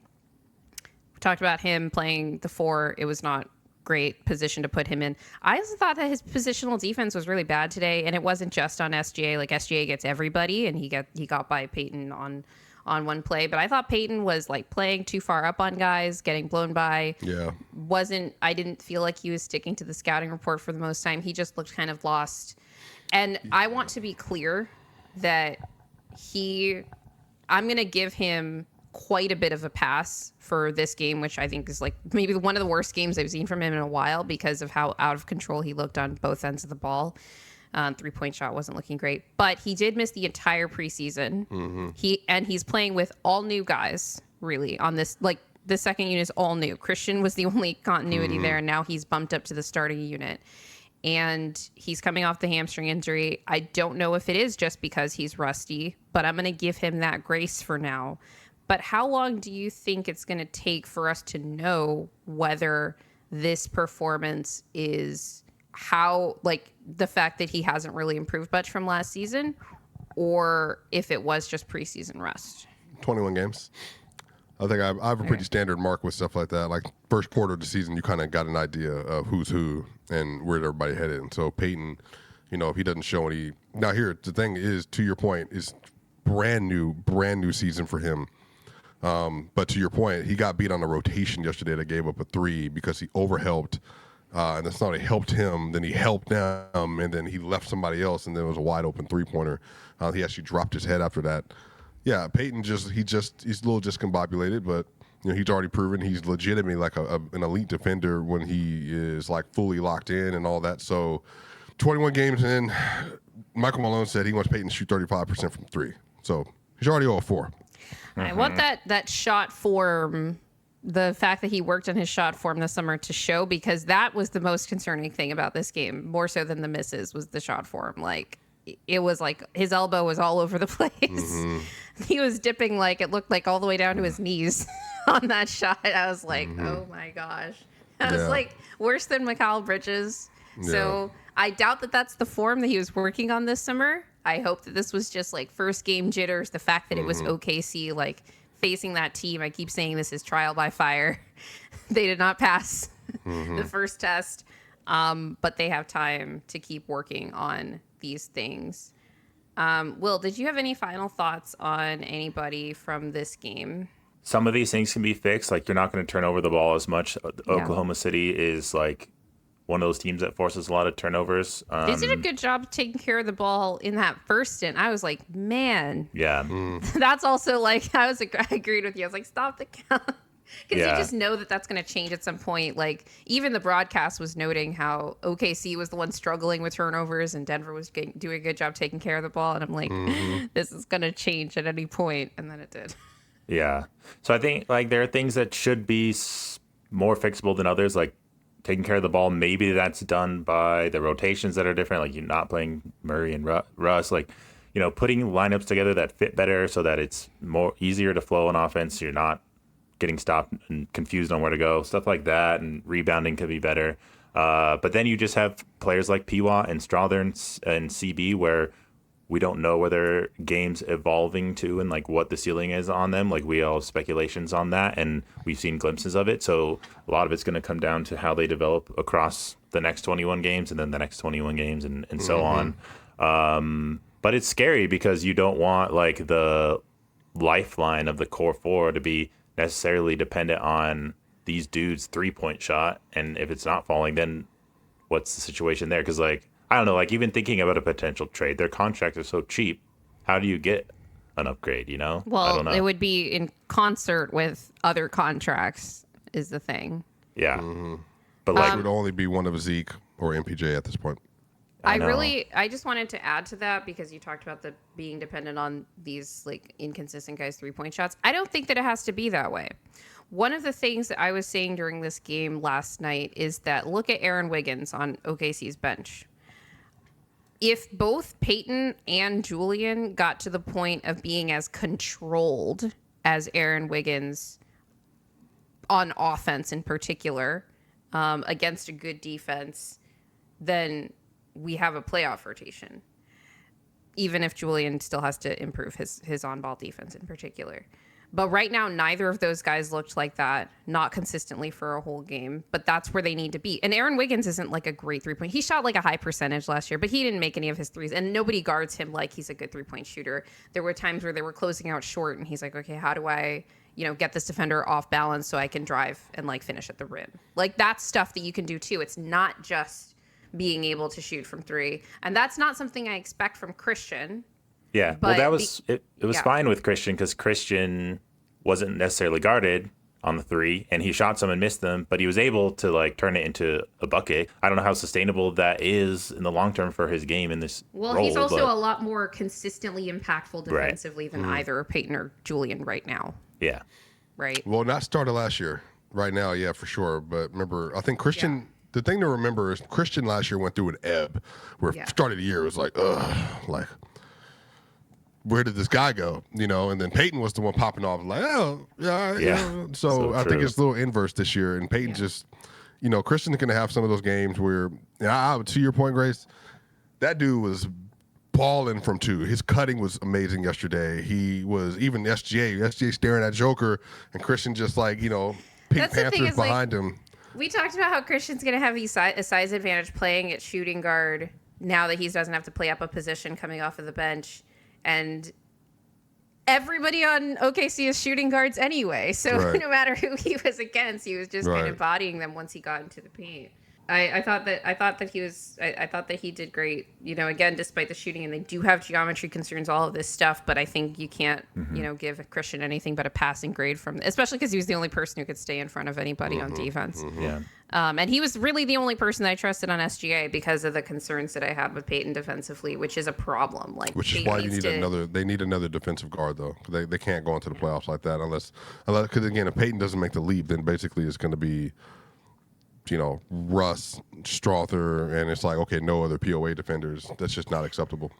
We talked about him playing the 4. It was not great position to put him in. I also thought that his positional defense was really bad today, and it wasn't just on SGA. Like SGA gets everybody, and he got by Peyton on one play. But I thought Peyton was like playing too far up on guys, getting blown by. Yeah. I didn't feel like he was sticking to the scouting report for the most time. He just looked kind of lost. And I want to be clear that I'm going to give him quite a bit of a pass for this game, which I think is like maybe one of the worst games I've seen from him in a while because of how out of control he looked on both ends of the ball. 3-point shot wasn't looking great, but he did miss the entire preseason. Mm-hmm. He's playing with all new guys really on this, like the second unit is all new. Christian was the only continuity there, and now he's bumped up to the starting unit. And he's coming off the hamstring injury. I don't know if it is just because he's rusty, but I'm going to give him that grace for now. But how long do you think it's going to take for us to know whether this performance is the fact that he hasn't really improved much from last season, or if it was just preseason rust? 21 games. I think I have a pretty standard mark with stuff like that. Like first quarter of the season, you kind of got an idea of who's who and where everybody headed. And so Peyton, if he doesn't show any. Now here, the thing is, to your point, is brand new season for him. But to your point, he got beat on the rotation yesterday that gave up a 3 because he overhelped. And it's not only helped him, then he helped them, and then he left somebody else, and then it was a wide open 3-pointer. He actually dropped his head after that. Yeah, Peyton he's a little discombobulated, but he's already proven he's legitimately like an elite defender when he is like fully locked in and all that. So 21 games in, Michael Malone said he wants Peyton to shoot 35% from 3. So he's already 0-4. I want that shot form the fact that he worked on his shot form this summer to show, because that was the most concerning thing about this game, more so than the misses, was the shot form. Like, it was like his elbow was all over the place. He was dipping, like, it looked like all the way down to his knees on that shot. I was like, oh my gosh. That was like worse than Mikal Bridges. So I doubt that that's the form that he was working on this summer. I hope that this was just like first game jitters. The fact that it was OKC, like, facing that team. I keep saying this is trial by fire. They did not pass the first test, but they have time to keep working on these things. Will, did you have any final thoughts on anybody from this game? Some of these things can be fixed. Like, you're not going to turn over the ball as much. Oklahoma City is like one of those teams that forces a lot of turnovers. They did a good job taking care of the ball in that first stint. I was like, man. Yeah. That's also like, I agreed with you. I was like, stop the count. Because you just know that that's going to change at some point. Like, even the broadcast was noting how OKC was the one struggling with turnovers and Denver was doing a good job taking care of the ball. And I'm like, this is going to change at any point. And then it did. Yeah. So I think, like, there are things that should be more fixable than others. Like, taking care of the ball, maybe that's done by the rotations that are different. Like, you're not playing Murray and Russ. Like, you know, putting lineups together that fit better so that it's more easier to flow on offense. You're not getting stopped and confused on where to go, stuff like that, and rebounding could be better. But then you just have players like Piwa and Strother and CB where we don't know where their game's evolving to and like what the ceiling is on them. Like, we all have speculations on that, and we've seen glimpses of it. So a lot of it's going to come down to how they develop across the next 21 games and then the next 21 games and so on. But it's scary because you don't want like the lifeline of the core four to be necessarily dependent on these dudes' 3-point shot. And if it's not falling, then what's the situation there? Because, like, I don't know, like, even thinking about a potential trade, their contracts are so cheap. How do you get an upgrade, you know? Well, I don't know. It would be in concert with other contracts is the thing. Yeah. But, like, It would only be one of Zeke or MPJ at this point. I just wanted to add to that because you talked about the being dependent on these like inconsistent guys' 3-point shots. I don't think that it has to be that way. One of the things that I was saying during this game last night is that look at Aaron Wiggins on OKC's bench. If both Peyton and Julian got to the point of being as controlled as Aaron Wiggins on offense in particular, against a good defense, then we have a playoff rotation, even if Julian still has to improve his on-ball defense in particular. But right now, neither of those guys looked like that, not consistently for a whole game, but that's where they need to be. And Aaron Wiggins isn't like a great 3-point. He shot like a high percentage last year, but he didn't make any of his threes, and nobody guards him like he's a good 3-point shooter. There were times where they were closing out short, and he's like, okay, how do I, get this defender off balance so I can drive and like finish at the rim? Like, that's stuff that you can do too. It's not just being able to shoot from 3. And that's not something I expect from Christian. Yeah, well, that was it was fine with Christian because Christian wasn't necessarily guarded on the 3, and he shot some and missed them, but he was able to like turn it into a bucket. I don't know how sustainable that is in the long term for his game in this role. He's also a lot more consistently impactful defensively than either Peyton or Julian right now. Yeah. Right. Well, not started last year. Right now, yeah, for sure. But remember, I think Christian... Yeah. The thing to remember is Christian last year went through an ebb where started the year it was like, like, where did this guy go? And then Peyton was the one popping off like, oh, yeah. So I think it's a little inverse this year. And Peyton just, Christian's going to have some of those games where, to your point, Grace, that dude was balling from 2. His cutting was amazing yesterday. He was even SGA staring at Joker and Christian just like, Pink Panthers behind him. We talked about how Christian's going to have a size advantage playing at shooting guard now that he doesn't have to play up a position coming off of the bench. And everybody on OKC is shooting guards anyway. So no matter who he was against, he was just kind of bodying them once he got into the paint. I thought that he did great. Again, despite the shooting, and they do have geometry concerns, all of this stuff. But I think you can't, give Christian anything but a passing grade especially because he was the only person who could stay in front of anybody on defense. Yeah. And he was really the only person I trusted on SGA because of the concerns that I had with Peyton defensively, which is a problem. Which is why you need another defensive guard though. They can't go into the playoffs like that unless because again, if Peyton doesn't make the leap, then basically it's going to be, Russ, Strother, and it's like, okay, no other POA defenders. That's just not acceptable.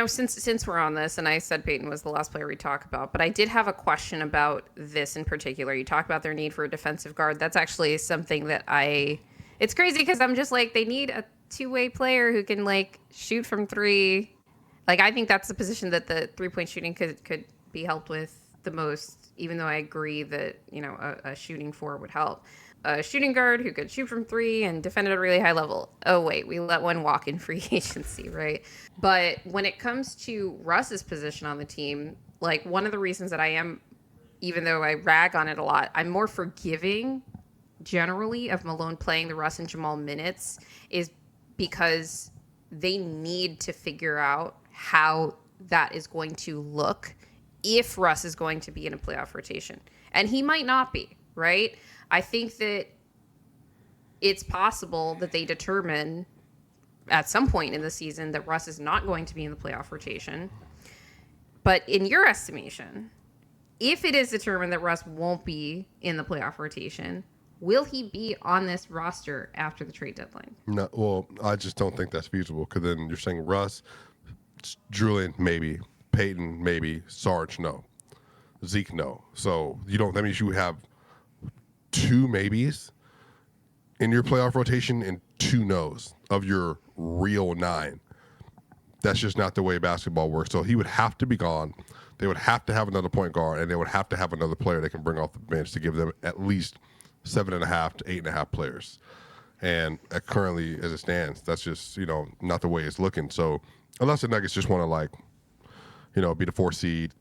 Since we're on this, and I said Peyton was the last player we talk about, but I did have a question about this in particular. You talk about their need for a defensive guard. That's actually something that it's crazy because I'm just like, they need a two-way player who can shoot from three. I think that's the position that the three-point shooting could be helped with the most, even though I agree that, a shooting four would help. A shooting guard who could shoot from three and defend at a really high level. Oh, wait, we let one walk in free agency, right? But when it comes to Russ's position on the team, one of the reasons that I am, even though I rag on it a lot, I'm more forgiving generally of Malone playing the Russ and Jamal minutes is because they need to figure out how that is going to look if Russ is going to be in a playoff rotation. And he might not be, right? I think that it's possible that they determine at some point in the season that Russ is not going to be in the playoff rotation. But in your estimation, if it is determined that Russ won't be in the playoff rotation, will he be on this roster after the trade deadline? No, well, I just don't think that's feasible because then you're saying Russ, Julian, maybe, Peyton, maybe, Sarge, no, Zeke, no. So that means you have two maybes in your playoff rotation and two no's of your real 9. That's just not the way basketball works. So he would have to be gone. They would have to have another point guard, and they would have to have another player they can bring off the bench to give them at least 7.5 to 8.5 players. And currently, as it stands, that's just not the way it's looking. So unless the Nuggets just want to be the 4 seed,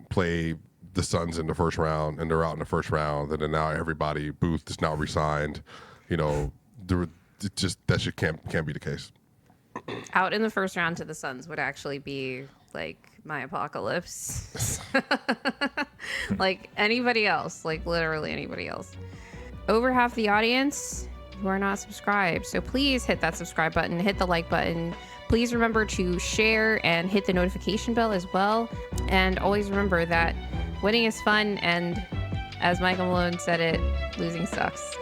play the Suns in the first round, and they're out in the first round, and then now Booth is now re-signed. That shit can't be the case. Out in the first round to the Suns would actually be my apocalypse. Anybody else, literally anybody else. Over half the audience who are not subscribed, so please hit that subscribe button, hit the like button. Please remember to share and hit the notification bell as well. And always remember that winning is fun, and as Michael Malone said it, losing sucks.